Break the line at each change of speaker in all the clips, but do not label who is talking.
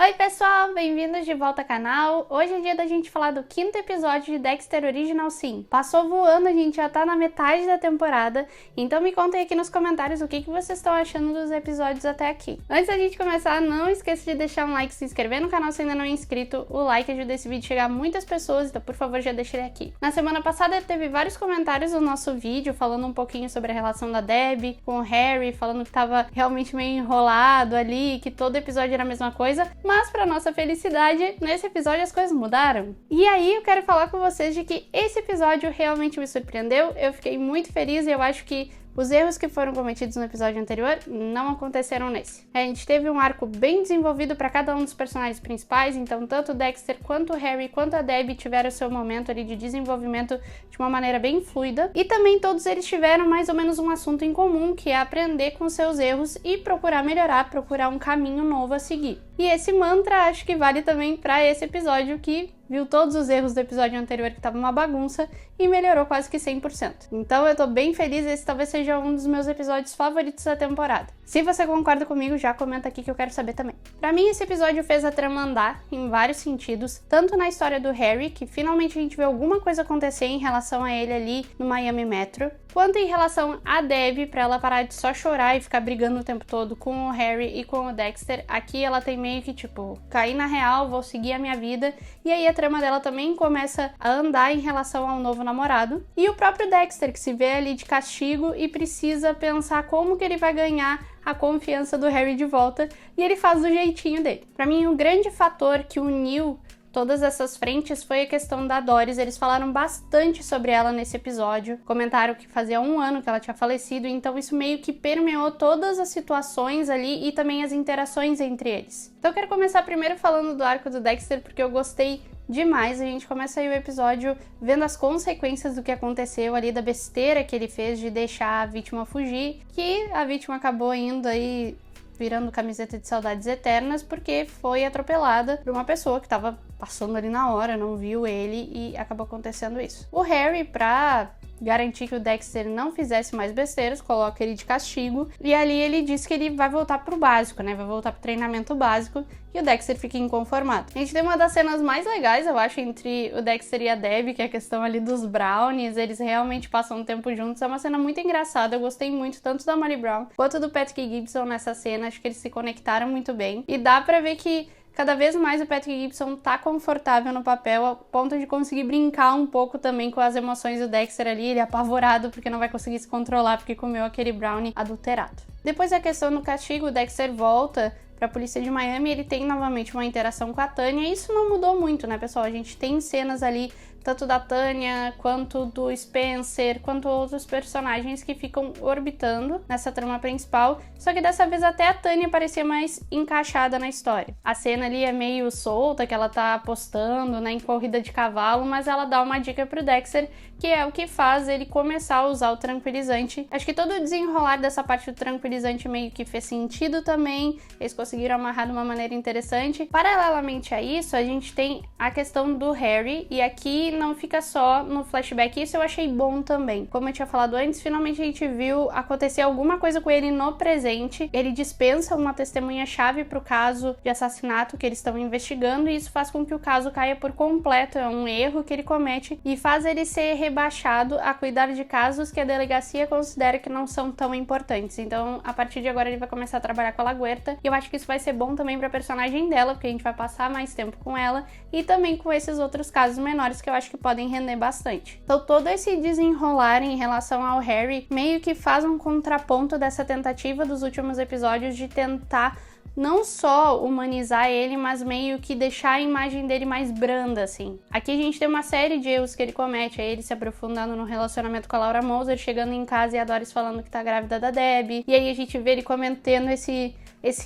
Oi pessoal, bem-vindos de volta ao canal. Hoje é dia da gente falar do 5º episódio de Dexter Original Sin. Passou voando, a gente já tá na metade da temporada, então me contem aqui nos comentários o que vocês estão achando dos episódios até aqui. Antes da gente começar, não esqueça de deixar um like, se inscrever no canal se ainda não é inscrito. O like ajuda esse vídeo a chegar a muitas pessoas, então por favor já deixa ele aqui. Na semana passada teve vários comentários no nosso vídeo falando um pouquinho sobre a relação da Debbie com o Harry, falando que tava realmente meio enrolado ali, que todo episódio era a mesma coisa. Mas para nossa felicidade, nesse episódio as coisas mudaram. E aí eu quero falar com vocês de que esse episódio realmente me surpreendeu. Eu fiquei muito feliz e eu acho que os erros que foram cometidos no episódio anterior não aconteceram nesse. A gente teve um arco bem desenvolvido para cada um dos personagens principais, então tanto o Dexter quanto o Harry quanto a Debbie tiveram seu momento ali de desenvolvimento de uma maneira bem fluida. E também todos eles tiveram mais ou menos um assunto em comum, que é aprender com seus erros e procurar melhorar, procurar um caminho novo a seguir. E esse mantra acho que vale também para esse episódio, que viu todos os erros do episódio anterior que tava uma bagunça e melhorou quase que 100%. Então eu tô bem feliz, esse talvez seja um dos meus episódios favoritos da temporada. Se você concorda comigo, já comenta aqui que eu quero saber também. Pra mim, esse episódio fez a trama andar em vários sentidos, tanto na história do Harry, que finalmente a gente vê alguma coisa acontecer em relação a ele ali no Miami Metro, quanto em relação a Debbie, pra ela parar de só chorar e ficar brigando o tempo todo com o Harry e com o Dexter. Aqui ela tem meio que tipo, cair na real, vou seguir a minha vida, e aí a trama dela também começa a andar em relação ao novo namorado. E o próprio Dexter, que se vê ali de castigo e precisa pensar como que ele vai ganhar a confiança do Harry de volta, e ele faz do jeitinho dele. Pra mim, um grande fator que uniu todas essas frentes foi a questão da Doris. Eles falaram bastante sobre ela nesse episódio, comentaram que fazia 1 ano que ela tinha falecido, então isso meio que permeou todas as situações ali e também as interações entre eles. Então eu quero começar primeiro falando do arco do Dexter, porque eu gostei demais. A gente começa aí o episódio vendo as consequências do que aconteceu ali, da besteira que ele fez de deixar a vítima fugir, que a vítima acabou indo aí virando camiseta de saudades eternas porque foi atropelada por uma pessoa que estava passando ali na hora, não viu ele e acabou acontecendo isso. O Harry, pra garantir que o Dexter não fizesse mais besteiras, coloca ele de castigo, e ali ele diz que ele vai voltar pro básico, né? Vai voltar pro treinamento básico, e o Dexter fica inconformado. A gente tem uma das cenas mais legais, eu acho, entre o Dexter e a Debbie, que é a questão ali dos brownies. Eles realmente passam um tempo juntos, é uma cena muito engraçada. Eu gostei muito tanto da Molly Brown quanto do Patrick Gibson nessa cena, acho que eles se conectaram muito bem, e dá pra ver que cada vez mais o Patrick Gibson tá confortável no papel, a ponto de conseguir brincar um pouco também com as emoções do Dexter ali. Ele é apavorado porque não vai conseguir se controlar porque comeu aquele brownie adulterado. Depois da questão do castigo, o Dexter volta pra polícia de Miami e ele tem novamente uma interação com a Tânia. E isso não mudou muito, né, pessoal? A gente tem cenas ali tanto da Tânia, quanto do Spencer, quanto outros personagens que ficam orbitando nessa trama principal, só que dessa vez até a Tânia parecia mais encaixada na história. A cena ali é meio solta, que ela tá apostando, né, em corrida de cavalo, mas ela dá uma dica pro Dexter, que é o que faz ele começar a usar o tranquilizante. Acho que todo o desenrolar dessa parte do tranquilizante meio que fez sentido também, eles conseguiram amarrar de uma maneira interessante. Paralelamente a isso, a gente tem a questão do Harry, e aqui não fica só no flashback, isso eu achei bom também. Como eu tinha falado antes, finalmente a gente viu acontecer alguma coisa com ele no presente. Ele dispensa uma testemunha-chave pro caso de assassinato que eles estão investigando, e isso faz com que o caso caia por completo. É um erro que ele comete e faz ele ser rebaixado a cuidar de casos que a delegacia considera que não são tão importantes. Então, a partir de agora, ele vai começar a trabalhar com a LaGuerta, e eu acho que isso vai ser bom também pra personagem dela, porque a gente vai passar mais tempo com ela, e também com esses outros casos menores que eu acho que podem render bastante. Então todo esse desenrolar em relação ao Harry meio que faz um contraponto dessa tentativa dos últimos episódios de tentar não só humanizar ele, mas meio que deixar a imagem dele mais branda, assim. Aqui a gente tem uma série de erros que ele comete, aí ele se aprofundando no relacionamento com a Laura Moser, chegando em casa e a Doris falando que tá grávida da Debbie, e aí a gente vê ele cometendo esse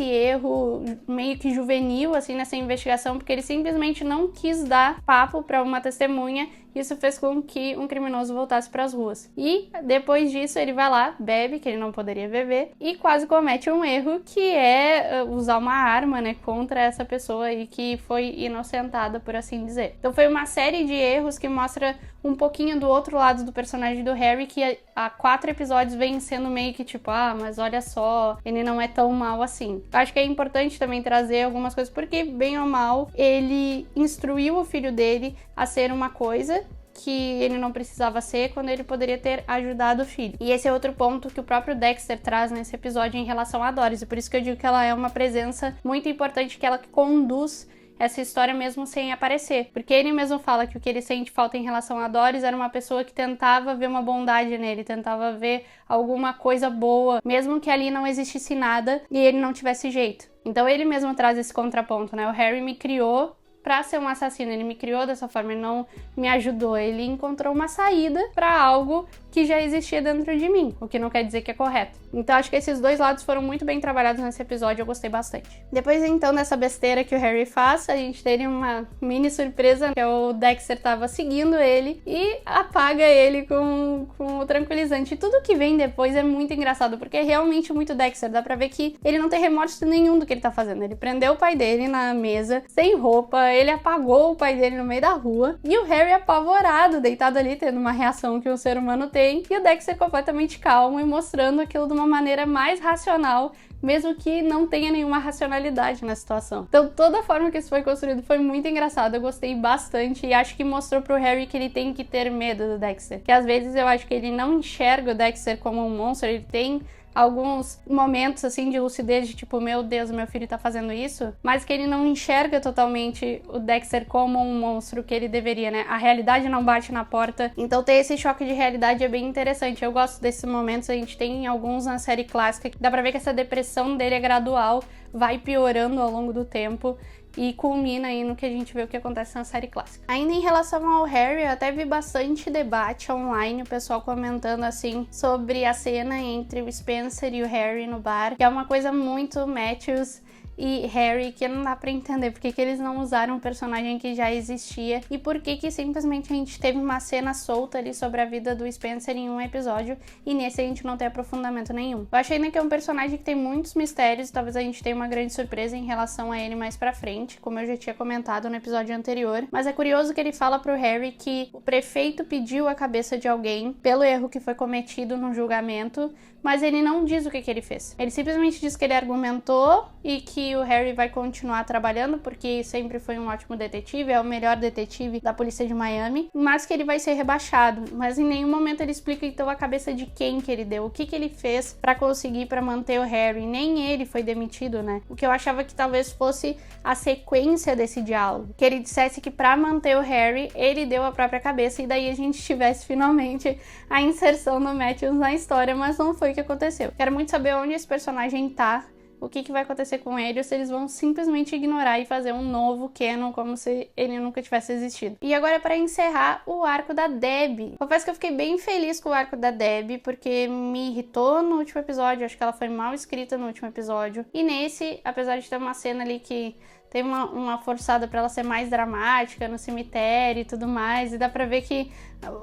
erro meio que juvenil, assim, nessa investigação, porque ele simplesmente não quis dar papo para uma testemunha isso fez com que um criminoso voltasse para as ruas. E depois disso ele vai lá, bebe, que ele não poderia beber, e quase comete um erro, que é usar uma arma, né, contra essa pessoa aí que foi inocentada, por assim dizer. Então foi uma série de erros que mostra um pouquinho do outro lado do personagem do Harry, que há 4 episódios vem sendo meio que tipo, mas olha só, ele não é tão mal assim. Acho que é importante também trazer algumas coisas, porque bem ou mal, ele instruiu o filho dele a ser uma coisa que ele não precisava ser, quando ele poderia ter ajudado o filho. E esse é outro ponto que o próprio Dexter traz nesse episódio em relação a Doris, e por isso que eu digo que ela é uma presença muito importante, que ela conduz essa história mesmo sem aparecer. Porque ele mesmo fala que o que ele sente falta em relação a Doris era uma pessoa que tentava ver uma bondade nele, tentava ver alguma coisa boa, mesmo que ali não existisse nada e ele não tivesse jeito. Então ele mesmo traz esse contraponto, né? O Harry me criou pra ser um assassino, ele me criou dessa forma, ele não me ajudou, ele encontrou uma saída pra algo que já existia dentro de mim, o que não quer dizer que é correto. Então acho que esses dois lados foram muito bem trabalhados nesse episódio, eu gostei bastante. Depois então dessa besteira que o Harry faz, a gente teve uma mini surpresa, que é o Dexter tava seguindo ele e apaga ele com o tranquilizante. E tudo que vem depois é muito engraçado, porque é realmente muito Dexter, dá pra ver que ele não tem remorso nenhum do que ele tá fazendo. Ele prendeu o pai dele na mesa, sem roupa, ele apagou o pai dele no meio da rua, e o Harry apavorado, deitado ali, tendo uma reação que um ser humano tem, e o Dexter completamente calmo e mostrando aquilo de uma maneira mais racional, mesmo que não tenha nenhuma racionalidade na situação. Então toda a forma que isso foi construído foi muito engraçado, eu gostei bastante, e acho que mostrou pro Harry que ele tem que ter medo do Dexter, que às vezes eu acho que ele não enxerga o Dexter como um monstro, ele tem alguns momentos assim de lucidez de tipo, meu Deus, meu filho tá fazendo isso, mas que ele não enxerga totalmente o Dexter como um monstro que ele deveria, né? A realidade não bate na porta, então ter esse choque de realidade é bem interessante. Eu gosto desses momentos, a gente tem alguns na série clássica, que dá pra ver que essa depressão dele é gradual, vai piorando ao longo do tempo, e culmina aí no que a gente vê o que acontece na série clássica. Ainda em relação ao Harry, eu até vi bastante debate online, o pessoal comentando assim sobre a cena entre o Spencer e o Harry no bar, que é uma coisa muito Matthews e Harry, que não dá pra entender porque que eles não usaram um personagem que já existia e por que simplesmente a gente teve uma cena solta ali sobre a vida do Spencer em um episódio e nesse a gente não tem aprofundamento nenhum. Eu achei ainda que é um personagem que tem muitos mistérios, talvez a gente tenha uma grande surpresa em relação a ele mais pra frente, como eu já tinha comentado no episódio anterior, mas é curioso que ele fala pro Harry que o prefeito pediu a cabeça de alguém pelo erro que foi cometido no julgamento, mas ele não diz o que ele fez. Ele simplesmente diz que ele argumentou e que o Harry vai continuar trabalhando porque sempre foi um ótimo detetive, é o melhor detetive da polícia de Miami, mas que ele vai ser rebaixado. Mas em nenhum momento ele explica então a cabeça de quem que ele deu, o que ele fez pra conseguir pra manter o Harry. Nem ele foi demitido, né? O que eu achava que talvez fosse a sequência desse diálogo, que ele dissesse que pra manter o Harry, ele deu a própria cabeça e daí a gente tivesse finalmente a inserção do Matthews na história, mas não foi o que aconteceu. Quero muito saber onde esse personagem tá, o que vai acontecer com ele, ou se eles vão simplesmente ignorar e fazer um novo canon, como se ele nunca tivesse existido. E agora, para encerrar, o arco da Debbie. Confesso que eu fiquei bem feliz com o arco da Debbie, porque me irritou no último episódio, acho que ela foi mal escrita no último episódio. E nesse, apesar de ter uma cena ali que tem uma forçada pra ela ser mais dramática no cemitério e tudo mais, e dá pra ver que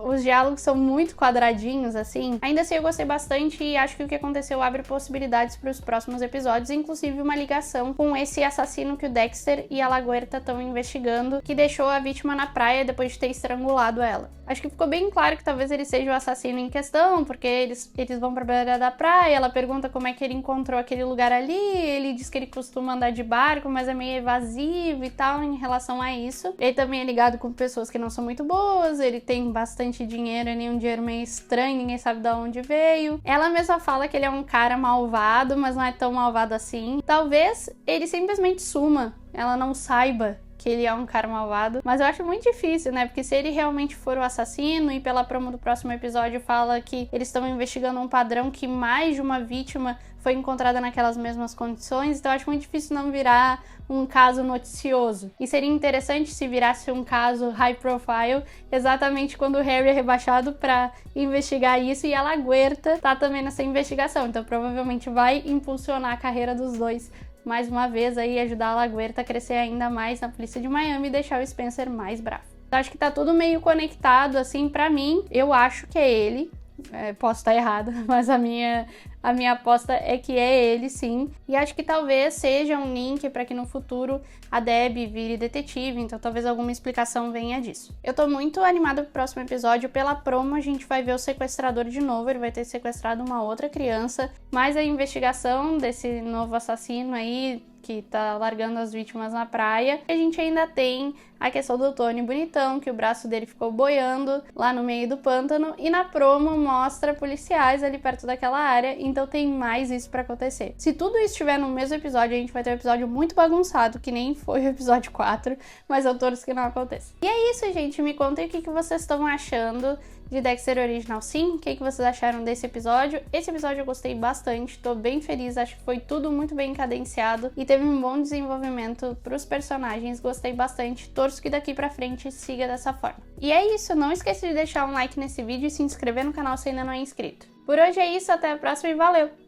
os diálogos são muito quadradinhos, assim. Ainda assim eu gostei bastante e acho que o que aconteceu abre possibilidades para os próximos episódios, inclusive uma ligação com esse assassino que o Dexter e a Laguerta estão investigando, que deixou a vítima na praia depois de ter estrangulado ela. Acho que ficou bem claro que talvez ele seja o assassino em questão, porque eles vão pra beira da praia, ela pergunta como é que ele encontrou aquele lugar ali, ele diz que ele costuma andar de barco, mas é meio evasivo e tal em relação a isso. Ele também é ligado com pessoas que não são muito boas, ele tem bastante dinheiro, nem um dinheiro meio estranho, ninguém sabe de onde veio. Ela mesma fala que ele é um cara malvado, mas não é tão malvado assim. Talvez ele simplesmente suma, ela não saiba que ele é um cara malvado, mas eu acho muito difícil, né, porque se ele realmente for o assassino e pela promo do próximo episódio fala que eles estão investigando um padrão que mais de uma vítima foi encontrada naquelas mesmas condições, então eu acho muito difícil não virar um caso noticioso. E seria interessante se virasse um caso high profile, exatamente quando o Harry é rebaixado pra investigar isso e a Laguerta tá também nessa investigação, então provavelmente vai impulsionar a carreira dos dois mais uma vez aí, ajudar a Laguerta a crescer ainda mais na polícia de Miami e deixar o Spencer mais bravo. Acho que tá tudo meio conectado, assim, pra mim. Eu acho que é ele. Posso estar errada, mas a minha aposta é que é ele, sim. E acho que talvez seja um link para que no futuro a Debbie vire detetive, então talvez alguma explicação venha disso. Eu tô muito animada pro próximo episódio. Pela promo a gente vai ver o sequestrador de novo, ele vai ter sequestrado uma outra criança, mas a investigação desse novo assassino aí, que tá largando as vítimas na praia. A gente ainda tem a questão do Tony bonitão, que o braço dele ficou boiando lá no meio do pântano, e na promo mostra policiais ali perto daquela área, então tem mais isso pra acontecer. Se tudo isso estiver no mesmo episódio, a gente vai ter um episódio muito bagunçado, que nem foi o episódio 4, mas eu torço que não aconteça. E é isso, gente, me contem o que vocês estão achando de Dexter Original Sim, o que vocês acharam desse episódio. Esse episódio eu gostei bastante, tô bem feliz, acho que foi tudo muito bem cadenciado e teve um bom desenvolvimento pros personagens, gostei bastante, torço que daqui pra frente siga dessa forma. E é isso, não esqueça de deixar um like nesse vídeo e se inscrever no canal se ainda não é inscrito. Por hoje é isso, até a próxima e valeu!